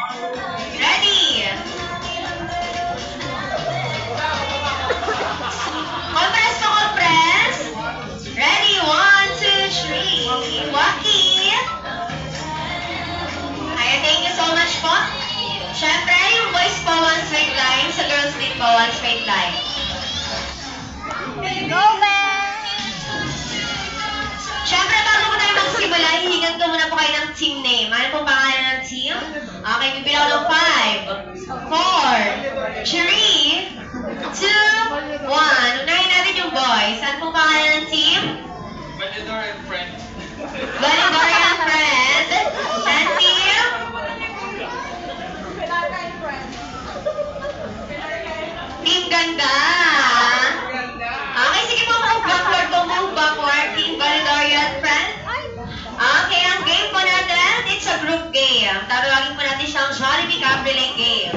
Ready? Compress to compress. Ready? 1, 2, 3. Waki. Ayan, thank you so much po. Siyempre, yung boys po, 1 straight line. Sa girls din po, 1 straight line. Go, man! Siyempre, bago po tayo magsimula, hihingan ko muna po kayo ng team name. Ano po pangalan ng team? Okay, bibilang ng 5, 4, 3, 2, 1. Unahin natin yung boys. Ano po pangalan ng team? Validor and Friend. Validor and Friend. And team? Team Ganda. Okay, sige po, move backward po, move backward. Team Validor and Friend. Okay, ang game po natin, it's a group game. Tawagin po natin siyang Jollibee Cabriolet game.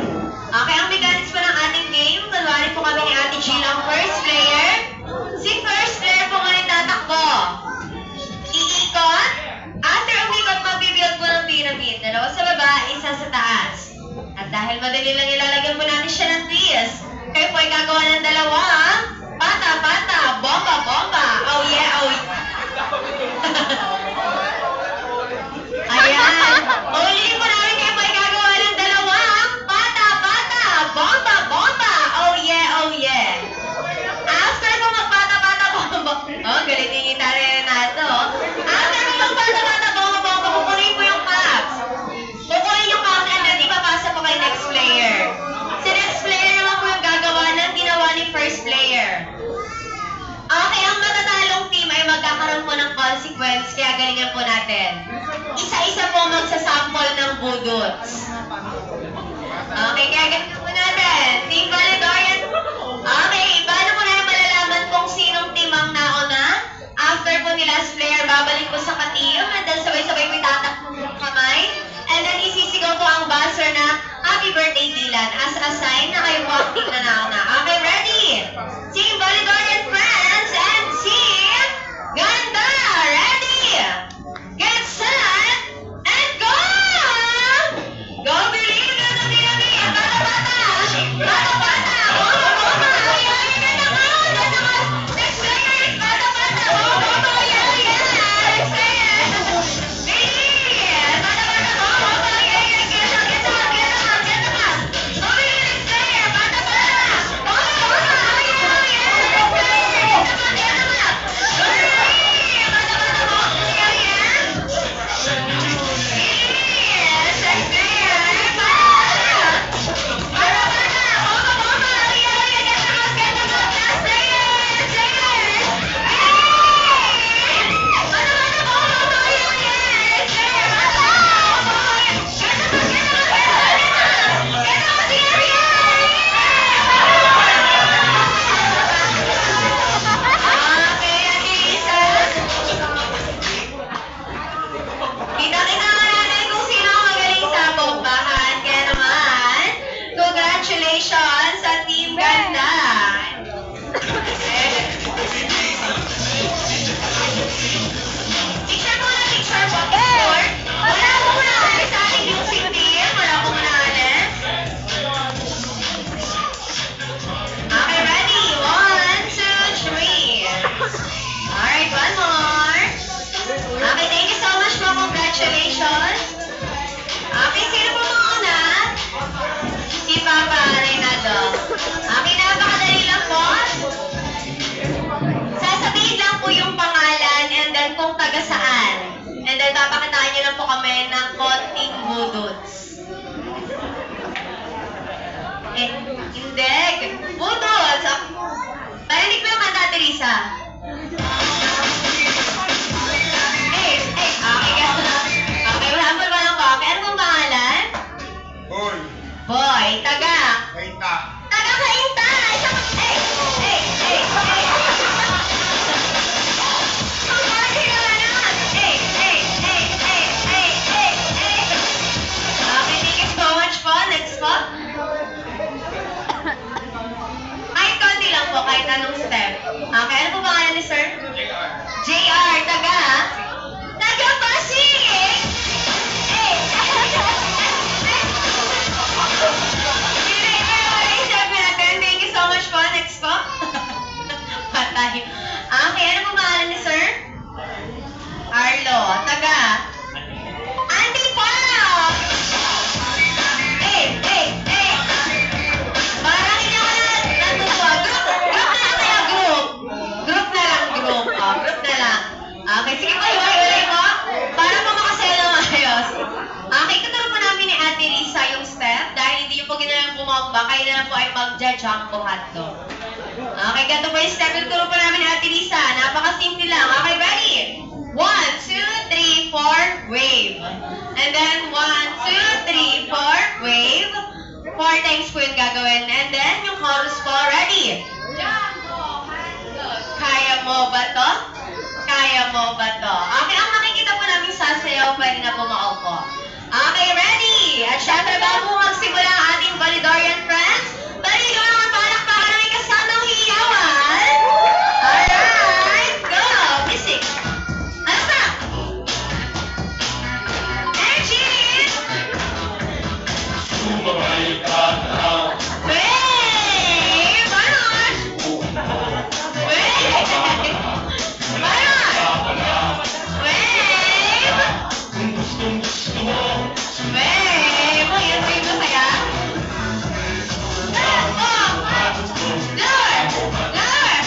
Okay, ang mechanics po ng ating game, kunwari po kami ni Ate Jill ang first player. Si first player po ngayon tatakbo. Iikot. After umikot, magbibuild po ng pyramid. Dalawa sa baba, isa sa taas. At dahil madali lang ilalagyan po natin siya ng twist, kayo po ay gagawa ng dalawa. Pata, pata, bomba, bomba. Oh yeah, oh yeah. Ayan. Ulitin po namin kayo po ay gagawa ng dalawa. Pata, pata, bomba, bomba. Oh yeah, oh yeah. After po magpata-pata, bomba. Oh, galing yung gitara na nato. After po magpata-pata, bomba, bomba, kukunin po yung caps. Kukunin yung caps and then ipapasa po kay next player. Si next player naman po yung gagawa ng ginawa ni first player. Okay, ang matatalong team ay magkakaroon po ng consequence, kaya galingan po natin. Isa-isa po magsasample ng budots. Okay, kaya galingan po natin. Team Validorian. Okay, paano po namin malalaman kung sinong team ang nauna? After po ni last player, babalik po sa ka-team, and then sabay-sabay po itatakbo ng kamay. And then isisigaw po ang buzzer na Happy Birthday Dylan as a sign na kayo po ang team na nauna. Okay, ready? Team Validorian Friends and Team Ganda! Ready? Get set and go! Go, believe in the pyramid! Bata-bata! Bata-bata! Bomba-bomba! Ay, ganda ka! Ganda ka! Next player! Bata-bata! Bomba-bomba! Yeah, yeah! Next player! Believe! Bata-bata! Bomba-bomba! Yeah, yeah! Get up! Get up! Get up! Get up! Go, believe! Next player! Bata-bata! Bomba-bomba! Yeah, yeah! Next player! Get up! Get up! Go, believe! Bata-bata! Bomba! Yeah, yeah! Yes! Next player! Bata-bata! Bata-bata! Bomba-bomba! Yeah, yeah! Get up! Get up! Last player! Player! Bata-bata! Bomba-bomba! Yeah, yeah! Next player! Bata-bata! Get up! Get up! Get up! Get up! Get up! Yeah, yeah! Okay, Ate Lisa. Kita-kita nga natin kung sino ang magaling sa bombahan. Kaya naman, congratulations sa Team Ganda. Picture po na picture po. Picture. Wala po muna alis sa ating music team. Wala po muna alis. Okay, ready? 1, 2, 3. Alright, one more. Okay, thank you so much po. Congratulations. Okay, sino po mauna? Si Papa Reynaldo. Okay, napakadali lang po. Sasabihin lang po yung pangalan and then kung taga saan. And then papakitaan niyo lang po kami ng konting budots. Hindi. Budots. Parinig mo yung kanta, Teresa. Okay, wala po naman ang coffee. Ano pong pangalan? Boy. Boy, taga. Kaita. Taga Kainta! Okay, thank you so much po. Next po. Kahit konti lang po, kahit anong step. Okay, ano po pangalan ni sir? JR, taga? Taga Pasig! tumomba, kayo na lang po ay magja-jumbo hotdog. Okay, ganito po yung step. Tuturo po namin ni Ate Lisa. Napakasimple lang. Okay, ready? 1, 2, 3, 4, wave. And then 1, 2, 3, 4, wave. 4 times po yung gagawin. And then yung chorus po, ready? Jumbo hotdog. Kaya mo ba to? Kaya mo ba to? Okay, ang makikita po namin sasayaw, pwede na po makaupo. Okay, ready? At syempre, bago magsimula ang ating Validorian friends, bali ko naman palakpakan na may kasamang hiyawan. Alright, go! Music! Ano pa? Energy! Sumabay ka na. Wave! Manos! Wave! Manos! Wave! Kung gusto mo. Wave! Ayan, wave na kaya? Lower! Lower! Lower!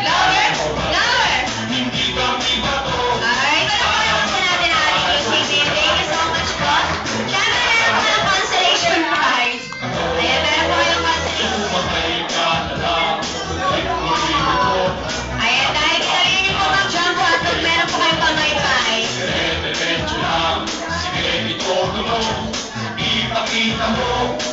Lower! Lower! Hindi kami bato. Alright, ito na po yung gusto natin na ating music. Thank you so much po. Siyempre, meron po ng consolation prize. Ayan, meron po yung consolation. Sumabay ka na lang. Ayan, dahil kinarin niyo po mag-jumbo at kung meron po kayong pamay-pay. Dire-diretso lang. Sige, ito tulong. Ipakita mo.